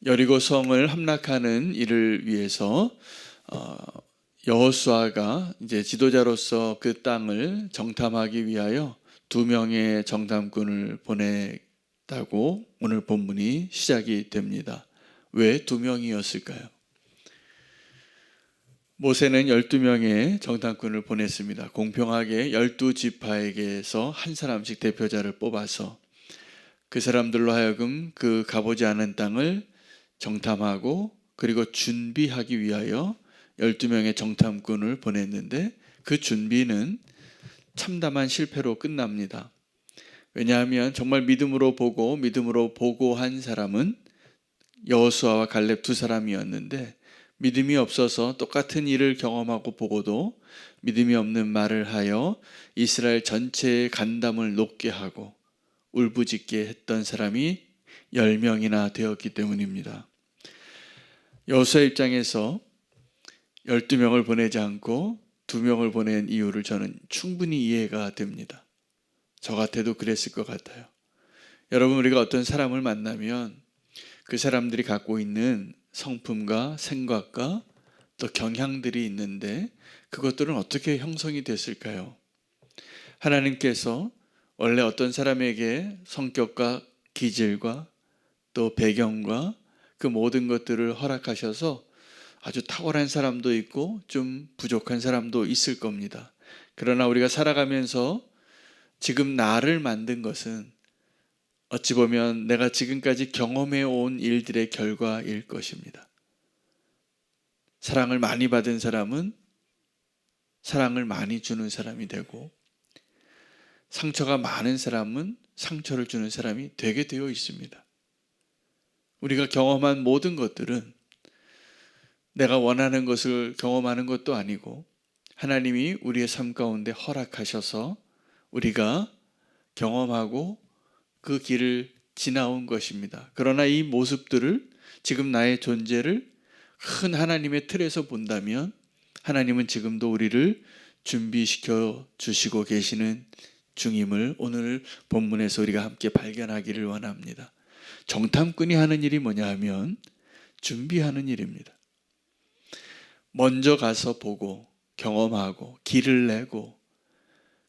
여리고 성을 함락하는 일을 위해서 여호수아가 이제 지도자로서 그 땅을 정탐하기 위하여 2명의 정탐꾼을 보냈다고 오늘 본문이 시작이 됩니다. 왜 2명이었을까요? 모세는 12명의 정탐꾼을 보냈습니다. 공평하게 12지파에게서 한 사람씩 대표자를 뽑아서 그 사람들로 하여금 그 가보지 않은 땅을 정탐하고 그리고 준비하기 위하여 12명의 정탐꾼을 보냈는데 그 준비는 참담한 실패로 끝납니다. 왜냐하면 정말 믿음으로 보고 믿음으로 보고한 사람은 여호수아와 갈렙 2사람이었는데 믿음이 없어서 똑같은 일을 경험하고 보고도 믿음이 없는 말을 하여 이스라엘 전체의 간담을 높게 하고 울부짖게 했던 사람이 10명이나 되었기 때문입니다. 여호수아 입장에서 12명을 보내지 않고 2명을 보낸 이유를 저는 충분히 이해가 됩니다. 저 같아도 그랬을 것 같아요. 여러분, 우리가 어떤 사람을 만나면 그 사람들이 갖고 있는 성품과 생각과 또 경향들이 있는데 그것들은 어떻게 형성이 됐을까요? 하나님께서 원래 어떤 사람에게 성격과 기질과 또 배경과 그 모든 것들을 허락하셔서 아주 탁월한 사람도 있고 좀 부족한 사람도 있을 겁니다. 그러나 우리가 살아가면서 지금 나를 만든 것은 어찌 보면 내가 지금까지 경험해 온 일들의 결과일 것입니다. 사랑을 많이 받은 사람은 사랑을 많이 주는 사람이 되고 상처가 많은 사람은 상처를 주는 사람이 되게 되어 있습니다. 우리가 경험한 모든 것들은 내가 원하는 것을 경험하는 것도 아니고 하나님이 우리의 삶 가운데 허락하셔서 우리가 경험하고 그 길을 지나온 것입니다. 그러나 이 모습들을 지금 나의 존재를 큰 하나님의 틀에서 본다면 하나님은 지금도 우리를 준비시켜 주시고 계시는 중임을 오늘 본문에서 우리가 함께 발견하기를 원합니다. 정탐꾼이 하는 일이 뭐냐 하면 준비하는 일입니다. 먼저 가서 보고 경험하고 길을 내고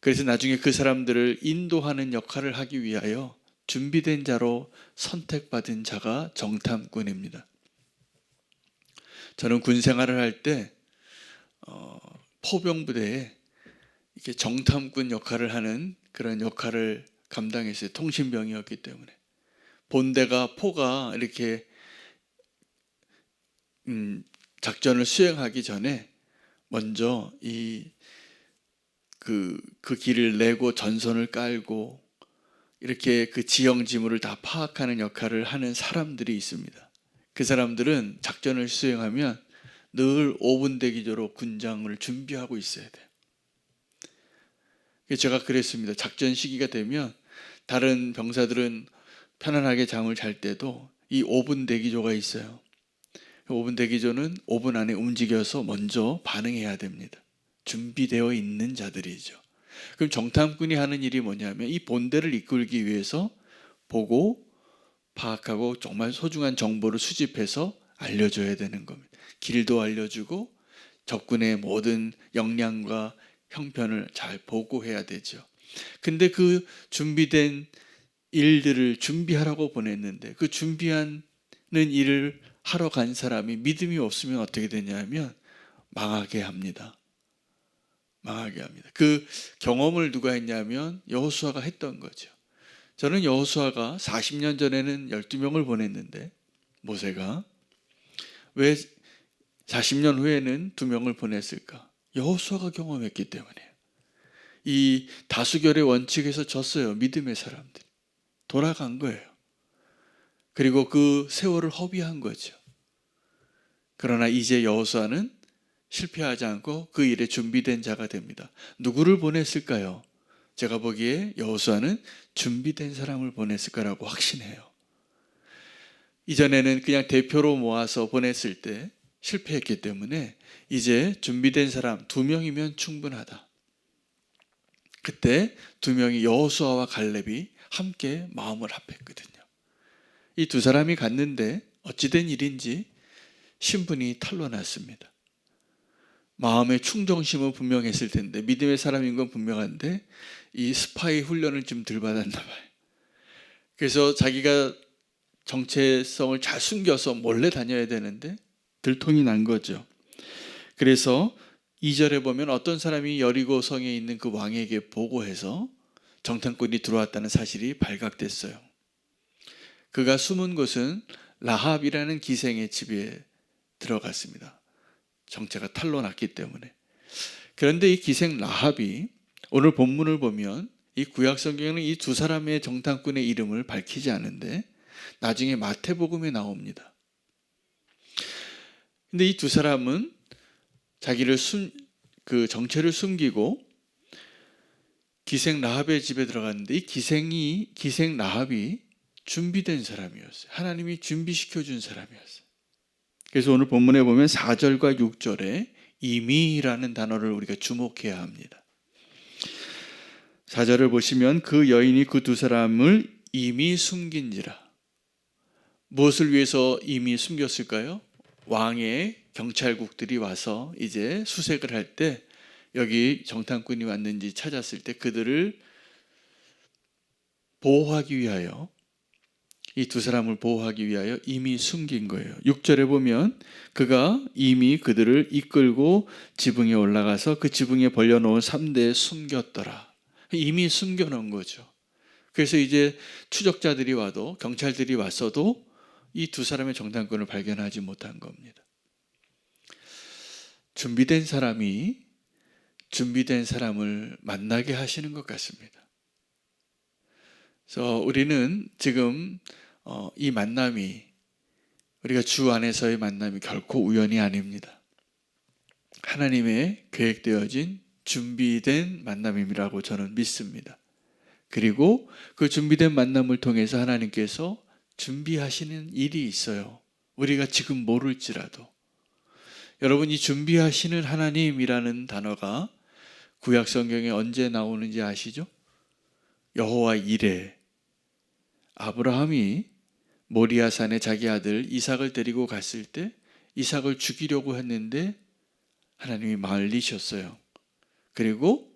그래서 나중에 그 사람들을 인도하는 역할을 하기 위하여 준비된 자로 선택받은 자가 정탐꾼입니다. 저는 군 생활을 할 때 포병부대에 이렇게 정탐꾼 역할을 하는 그런 역할을 감당했어요. 통신병이었기 때문에 본대가 포가 이렇게 작전을 수행하기 전에 먼저 그 길을 내고 전선을 깔고 이렇게 그 지형 지물을 다 파악하는 역할을 하는 사람들이 있습니다. 그 사람들은 작전을 수행하면 늘 5분 대기조로 군장을 준비하고 있어야 돼요. 제가 그랬습니다. 작전 시기가 되면 다른 병사들은 편안하게 잠을 잘 때도 이 5분 대기조가 있어요. 5분 대기조는 5분 안에 움직여서 먼저 반응해야 됩니다. 준비되어 있는 자들이죠. 그럼 정탐꾼이 하는 일이 뭐냐면 이 본대를 이끌기 위해서 보고 파악하고 정말 소중한 정보를 수집해서 알려줘야 되는 겁니다. 길도 알려주고 적군의 모든 역량과 형편을 잘 보고해야 되죠. 근데 그 준비된 일들을 준비하라고 보냈는데 그 준비하는 일을 하러 간 사람이 믿음이 없으면 어떻게 되냐면 망하게 합니다. 망하게 합니다. 그 경험을 누가 했냐면 여호수아가 했던 거죠. 저는 여호수아가 40년 전에는 12명을 보냈는데 모세가 왜 40년 후에는 2명을 보냈을까? 여호수아가 경험했기 때문이에요. 이 다수결의 원칙에서 졌어요. 믿음의 사람들이. 돌아간 거예요. 그리고 그 세월을 허비한 거죠. 그러나 이제 여호수아는 실패하지 않고 그 일에 준비된 자가 됩니다. 누구를 보냈을까요? 제가 보기에 여호수아는 준비된 사람을 보냈을 거라고 확신해요. 이전에는 그냥 대표로 모아서 보냈을 때 실패했기 때문에 이제 준비된 사람 2명이면 충분하다. 그때 2명이 여호수아와 갈렙이 함께 마음을 합했거든요. 이 2사람이 갔는데 어찌된 일인지 신분이 탄로났습니다. 마음의 충정심은 분명했을 텐데, 믿음의 사람인 건 분명한데 이 스파이 훈련을 좀 덜 받았나 봐요. 그래서 자기가 정체성을 잘 숨겨서 몰래 다녀야 되는데 들통이 난 거죠. 그래서 2절에 보면 어떤 사람이 여리고 성에 있는 그 왕에게 보고해서 정탐꾼이 들어왔다는 사실이 발각됐어요. 그가 숨은 곳은 라합이라는 기생의 집에 들어갔습니다. 정체가 탄로났기 때문에. 그런데 이 기생 라합이 오늘 본문을 보면 이 구약 성경에는 이 두 사람의 정탐꾼의 이름을 밝히지 않은데 나중에 마태복음에 나옵니다. 근데 이 두 사람은 자기를 그 정체를 숨기고 기생 라합의 집에 들어갔는데, 이 기생 라합이 준비된 사람이었어요. 하나님이 준비시켜 준 사람이었어요. 그래서 오늘 본문에 보면 4절과 6절에 이미라는 단어를 우리가 주목해야 합니다. 4절을 보시면 그 여인이 그 두 사람을 이미 숨긴지라. 무엇을 위해서 이미 숨겼을까요? 왕의 경찰국들이 와서 이제 수색을 할 때 여기 정탐꾼이 왔는지 찾았을 때 그들을 보호하기 위하여, 이 두 사람을 보호하기 위하여 이미 숨긴 거예요. 6절에 보면 그가 이미 그들을 이끌고 지붕에 올라가서 그 지붕에 벌려놓은 3대에 숨겼더라. 이미 숨겨놓은 거죠. 그래서 이제 추적자들이 와도, 경찰들이 왔어도 이 두 사람의 정탐꾼을 발견하지 못한 겁니다. 준비된 사람이 준비된 사람을 만나게 하시는 것 같습니다. 그래서 우리는 지금 이 만남이, 우리가 주 안에서의 만남이 결코 우연이 아닙니다. 하나님의 계획되어진 준비된 만남이라고 저는 믿습니다. 그리고 그 준비된 만남을 통해서 하나님께서 준비하시는 일이 있어요. 우리가 지금 모를지라도. 여러분, 이 준비하시는 하나님이라는 단어가 구약 성경에 언제 나오는지 아시죠? 여호와 이레. 아브라함이 모리아산에 자기 아들 이삭을 데리고 갔을 때 이삭을 죽이려고 했는데 하나님이 말리셨어요. 그리고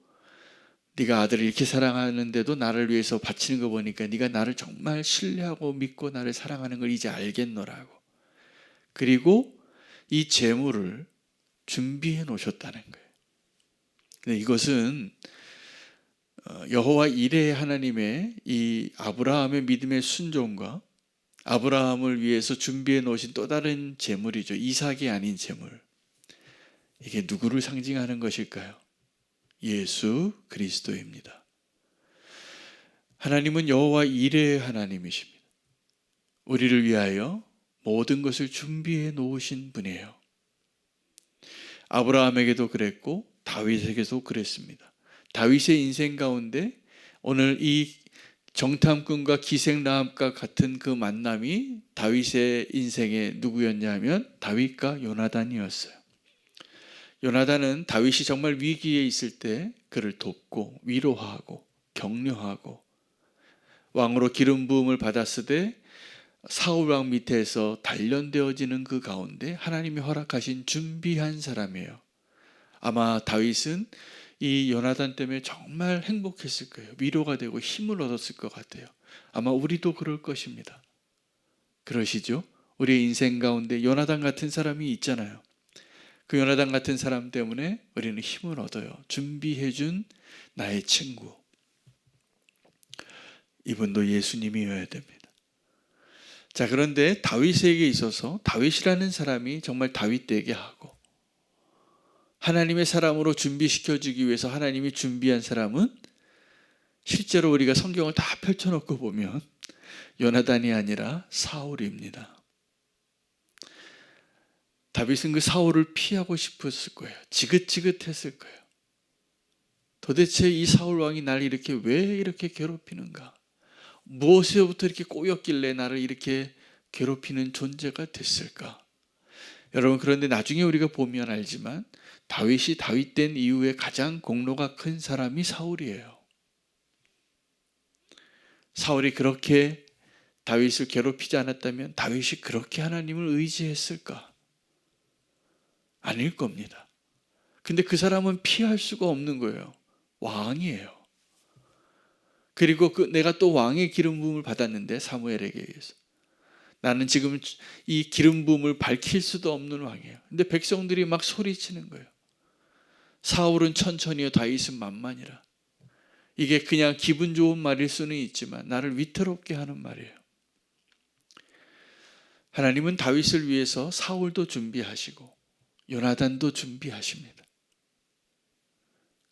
네가 아들을 이렇게 사랑하는데도 나를 위해서 바치는 거 보니까 네가 나를 정말 신뢰하고 믿고 나를 사랑하는 걸 이제 알겠노라고. 그리고 이 제물을 준비해 놓으셨다는 거예요. 근데 이것은 여호와 이레 하나님의 이 아브라함의 믿음의 순종과 아브라함을 위해서 준비해 놓으신 또 다른 제물이죠. 이삭이 아닌 제물. 이게 누구를 상징하는 것일까요? 예수 그리스도입니다. 하나님은 여호와 이레의 하나님이십니다. 우리를 위하여 모든 것을 준비해 놓으신 분이에요. 아브라함에게도 그랬고 다윗에게도 그랬습니다. 다윗의 인생 가운데 오늘 이 정탐꾼과 기생 라합과 같은 그 만남이 다윗의 인생에 누구였냐면 다윗과 요나단이었어요. 요나단은 다윗이 정말 위기에 있을 때 그를 돕고 위로하고 격려하고, 왕으로 기름 부음을 받았으되 사울 왕 밑에서 단련되어지는 그 가운데 하나님이 허락하신 준비한 사람이에요. 아마 다윗은 이 요나단 때문에 정말 행복했을 거예요. 위로가 되고 힘을 얻었을 것 같아요. 아마 우리도 그럴 것입니다. 그러시죠? 우리의 인생 가운데 요나단 같은 사람이 있잖아요. 그 요나단 같은 사람 때문에 우리는 힘을 얻어요. 준비해준 나의 친구. 이분도 예수님이어야 됩니다. 자, 그런데 다윗에게 있어서 다윗이라는 사람이 정말 다윗 되게 하고 하나님의 사람으로 준비시켜주기 위해서 하나님이 준비한 사람은 실제로 우리가 성경을 다 펼쳐놓고 보면 요나단이 아니라 사울입니다. 다윗은 그 사울을 피하고 싶었을 거예요. 지긋지긋했을 거예요. 도대체 이 사울 왕이 나를 이렇게 왜 이렇게 괴롭히는가? 무엇에부터 이렇게 꼬였길래 나를 이렇게 괴롭히는 존재가 됐을까? 여러분, 그런데 나중에 우리가 보면 알지만 다윗이 다윗 된 이후에 가장 공로가 큰 사람이 사울이에요. 사울이 그렇게 다윗을 괴롭히지 않았다면 다윗이 그렇게 하나님을 의지했을까? 아닐 겁니다. 근데 그 사람은 피할 수가 없는 거예요. 왕이에요. 그리고 내가 또 왕의 기름 부음을 받았는데, 사무엘에게 의해서 나는 지금 이 기름 부음을 밝힐 수도 없는 왕이에요. 근데 백성들이 막 소리치는 거예요. 사울은 천천히요, 다윗은 만만이라. 이게 그냥 기분 좋은 말일 수는 있지만 나를 위태롭게 하는 말이에요. 하나님은 다윗을 위해서 사울도 준비하시고 요나단도 준비하십니다.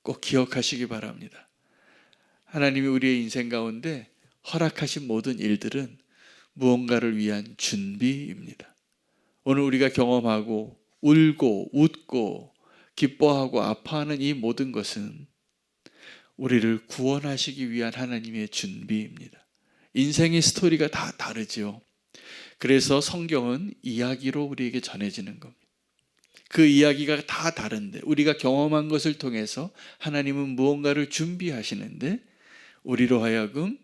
꼭 기억하시기 바랍니다. 하나님이 우리의 인생 가운데 허락하신 모든 일들은 무언가를 위한 준비입니다. 오늘 우리가 경험하고 울고 웃고 기뻐하고 아파하는 이 모든 것은 우리를 구원하시기 위한 하나님의 준비입니다. 인생의 스토리가 다 다르지요. 그래서 성경은 이야기로 우리에게 전해지는 겁니다. 그 이야기가 다 다른데 우리가 경험한 것을 통해서 하나님은 무언가를 준비하시는데 우리로 하여금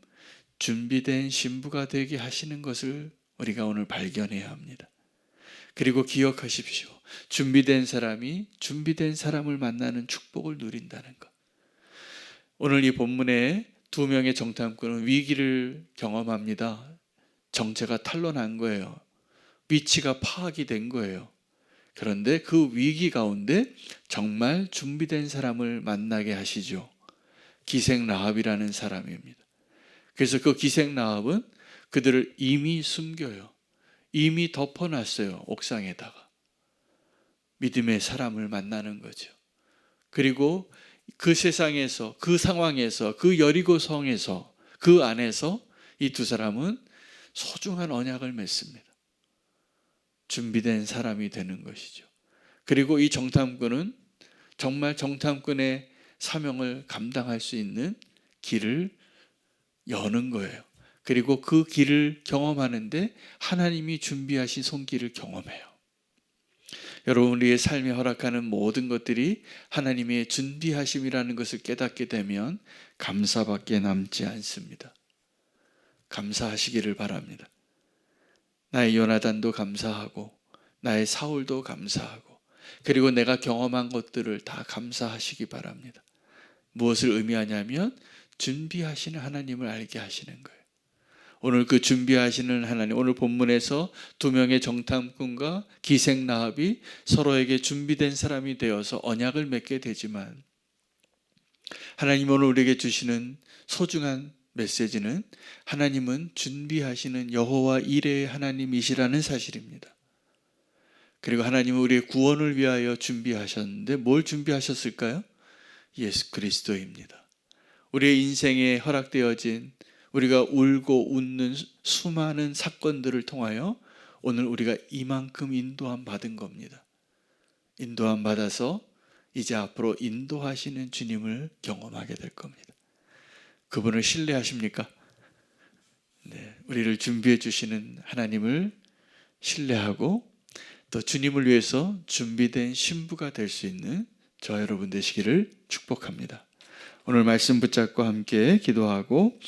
준비된 신부가 되게 하시는 것을 우리가 오늘 발견해야 합니다. 그리고 기억하십시오. 준비된 사람이 준비된 사람을 만나는 축복을 누린다는 것. 오늘 이 본문에 두 명의 정탐꾼은 위기를 경험합니다. 정체가 탄로난 거예요. 위치가 파악이 된 거예요. 그런데 그 위기 가운데 정말 준비된 사람을 만나게 하시죠. 기생 라합이라는 사람입니다. 그래서 그 기생 라합은 그들을 이미 숨겨요. 이미 덮어놨어요. 옥상에다가. 믿음의 사람을 만나는 거죠. 그리고 그 세상에서, 그 상황에서, 그 여리고 성에서, 그 안에서 이 두 사람은 소중한 언약을 맺습니다. 준비된 사람이 되는 것이죠. 그리고 이 정탐꾼은 정말 정탐꾼의 사명을 감당할 수 있는 길을 여는 거예요. 그리고 그 길을 경험하는데 하나님이 준비하신 손길을 경험해요. 여러분, 우리의 삶에 허락하는 모든 것들이 하나님의 준비하심이라는 것을 깨닫게 되면 감사밖에 남지 않습니다. 감사하시기를 바랍니다. 나의 요나단도 감사하고 나의 사울도 감사하고 그리고 내가 경험한 것들을 다 감사하시기 바랍니다. 무엇을 의미하냐면 준비하시는 하나님을 알게 하시는 거예요. 오늘 그 준비하시는 하나님, 오늘 본문에서 두 명의 정탐꾼과 기생 라합이 서로에게 준비된 사람이 되어서 언약을 맺게 되지만 하나님 오늘 우리에게 주시는 소중한 메시지는 하나님은 준비하시는 여호와 이레의 하나님이시라는 사실입니다. 그리고 하나님은 우리의 구원을 위하여 준비하셨는데 뭘 준비하셨을까요? 예수 그리스도입니다. 우리의 인생에 허락되어진 우리가 울고 웃는 수많은 사건들을 통하여 오늘 우리가 이만큼 인도함 받은 겁니다. 인도함 받아서 이제 앞으로 인도하시는 주님을 경험하게 될 겁니다. 그분을 신뢰하십니까? 네, 우리를 준비해 주시는 하나님을 신뢰하고 또 주님을 위해서 준비된 신부가 될 수 있는 저 여러분 되시기를 축복합니다. 오늘 말씀 붙잡고 함께 기도하고